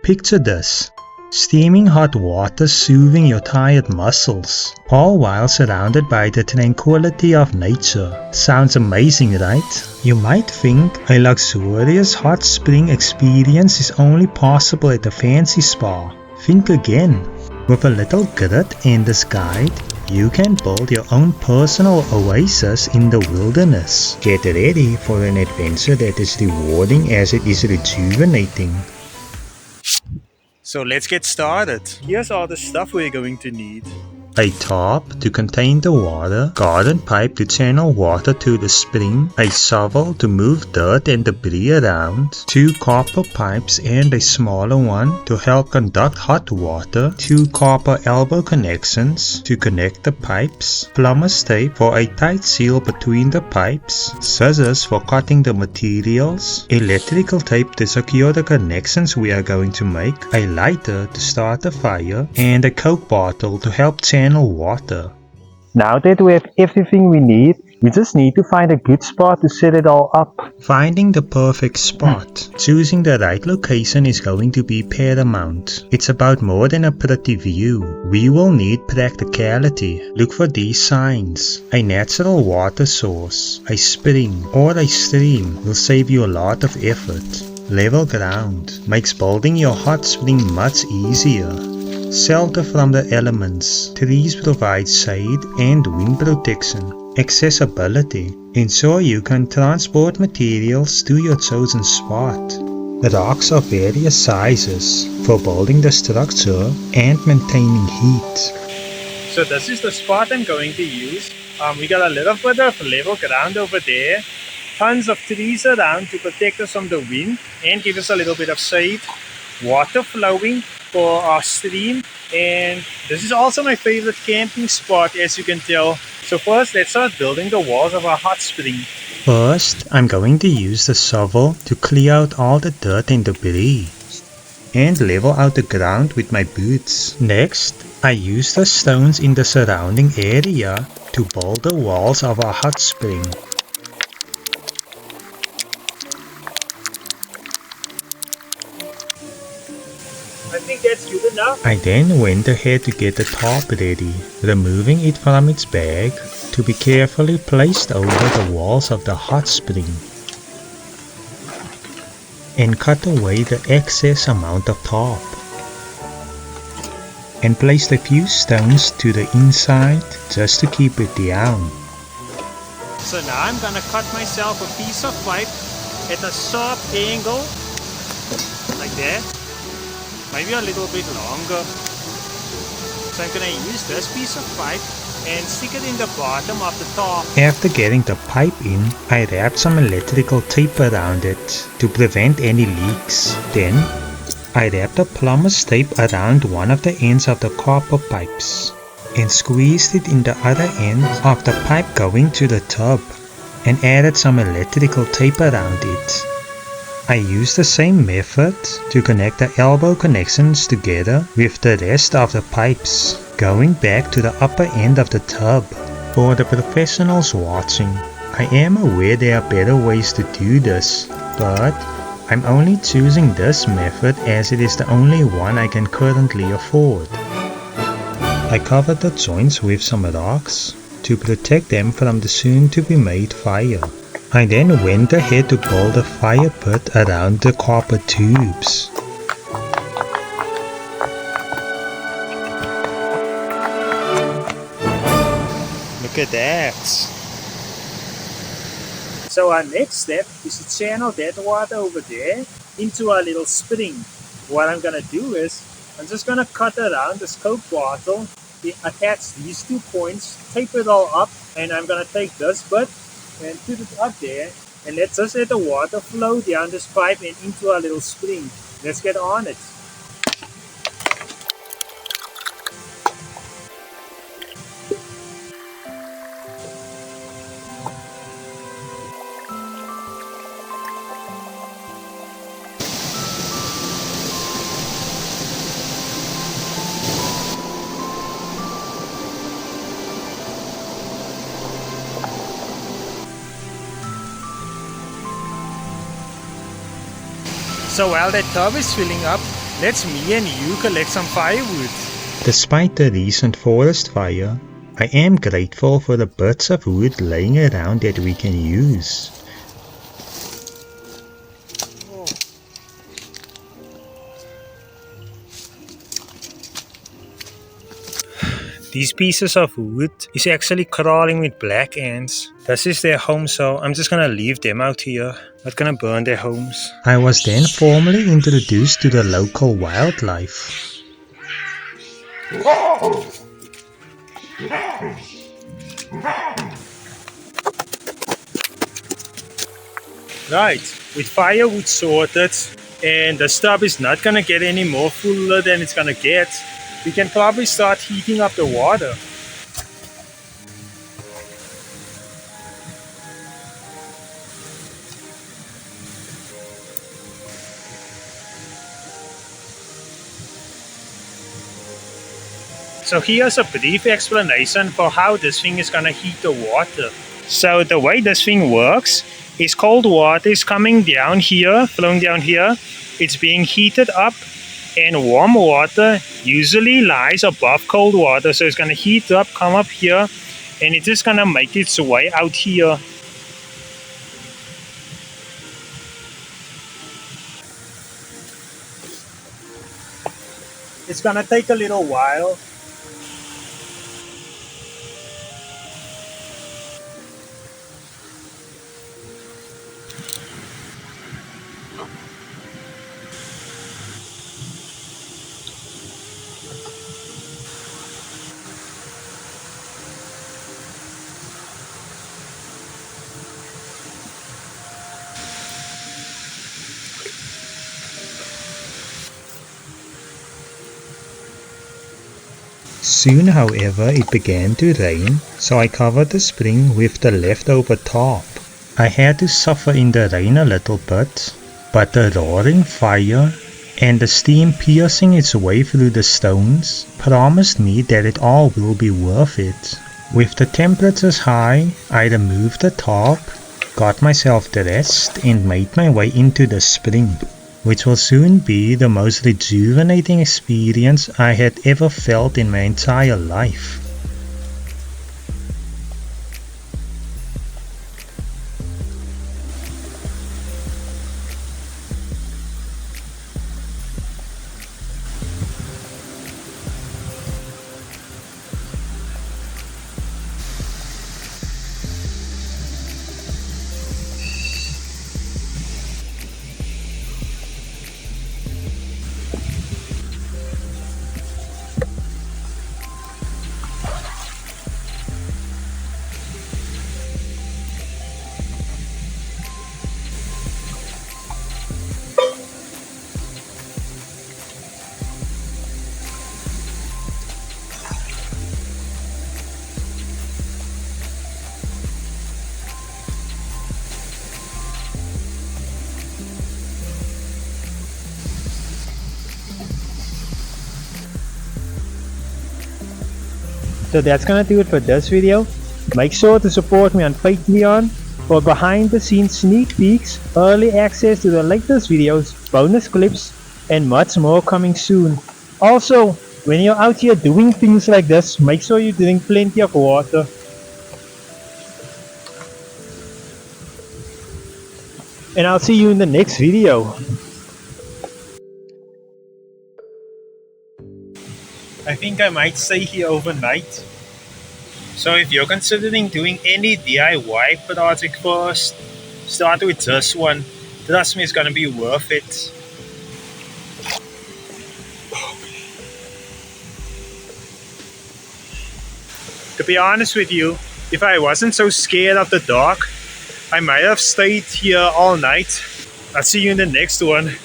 Picture this. Steaming hot water soothing your tired muscles, all while surrounded by the tranquility of nature. Sounds amazing, right? You might think a luxurious hot spring experience is only possible at a fancy spa. Think again. With a little grit and this guide, you can build your own personal oasis in the wilderness. Get ready for an adventure that is rewarding as it is rejuvenating. So let's get started. Here's all the stuff we're going to need. A top to contain the water, garden pipe to channel water to the spring, a shovel to move dirt and debris around, 2 copper pipes and a smaller one to help conduct hot water, 2 copper elbow connections to connect the pipes, plumber's tape for a tight seal between the pipes, scissors for cutting the materials, electrical tape to secure the connections we are going to make, a lighter to start a fire, and a Coke bottle to help channel water. Now that we have everything we need, we just need to find a good spot to set it all up. Finding the perfect spot. Choosing the right location is going to be paramount. It's about more than a pretty view. We will need practicality. Look for these signs. A natural water source, a spring, or a stream will save you a lot of effort. Level ground makes building your hot spring much easier. Shelter from the elements. Trees provide shade and wind protection. Accessibility. Ensure you can transport materials to your chosen spot. Rocks of various sizes for building the structure and maintaining heat. So this is the spot I'm going to use. We got a little bit of level ground over there. Tons of trees around to protect us from the wind and give us a little bit of shade. Water flowing for our stream, and this is also my favorite camping spot, as you can tell. So first, let's start building the walls of our hot spring. First, I'm going to use the shovel to clear out all the dirt and debris and level out the ground with my boots. Next, I use the stones in the surrounding area to build the walls of our hot spring. I think that's good enough. I then went ahead to get the top ready, removing it from its bag to be carefully placed over the walls of the hot spring, and cut away the excess amount of top, and placed a few stones to the inside just to keep it down. So now I'm gonna cut myself a piece of pipe at a sharp angle, like that. Maybe a little bit longer. So I'm gonna use this piece of pipe and stick it in the bottom of the top. After getting the pipe in, I wrapped some electrical tape around it to prevent any leaks. Then, I wrapped a plumber's tape around one of the ends of the copper pipes and squeezed it in the other end of the pipe going to the tub and added some electrical tape around it. I used the same method to connect the elbow connections together with the rest of the pipes, going back to the upper end of the tub. For the professionals watching, I am aware there are better ways to do this, but I'm only choosing this method as it is the only one I can currently afford. I covered the joints with some rocks to protect them from the soon-to-be-made fire. I then went ahead to build a fire pit around the copper tubes. Look at that. So our next step is to channel that water over there into our little spring. What I'm gonna do is, I'm just gonna cut around this Coke bottle, attach these 2 points, tape it all up, and I'm gonna take this bit and put it up there, and let's just let the water flow down this pipe and into our little spring. Let's get on it. So while that tub is filling up, let's me and you collect some firewood. Despite the recent forest fire, I am grateful for the bits of wood laying around that we can use. These pieces of wood is actually crawling with black ants. This is their home, so I'm just gonna leave them out here. Not gonna burn their homes. I was then formally introduced to the local wildlife. Right, with firewood sorted and the stub is not gonna get any more fuller than it's gonna get, we can probably start heating up the water. So here's a brief explanation for how this thing is gonna heat the water. So the way this thing works is cold water is coming down here, flowing down here. It's being heated up and warm water usually lies above cold water. So it's gonna heat up, come up here, and it's just gonna make its way out here. It's gonna take a little while. Soon, however, it began to rain, so I covered the spring with the leftover tarp. I had to suffer in the rain a little bit, but the roaring fire and the steam piercing its way through the stones promised me that it all will be worth it. With the temperatures high, I removed the tarp, got myself dressed and made my way into the spring, which will soon be the most rejuvenating experience I had ever felt in my entire life. So that's gonna do it for this video. Make sure to support me on Patreon for behind the scenes sneak peeks, early access to the latest videos, bonus clips, and much more coming soon. Also, when you're out here doing things like this, make sure you drink plenty of water. And I'll see you in the next video. I think I might stay here overnight. So if you're considering doing any DIY project first, start with this one. Trust me, it's gonna be worth it. To be honest with you, if I wasn't so scared of the dark, I might have stayed here all night. I'll see you in the next one.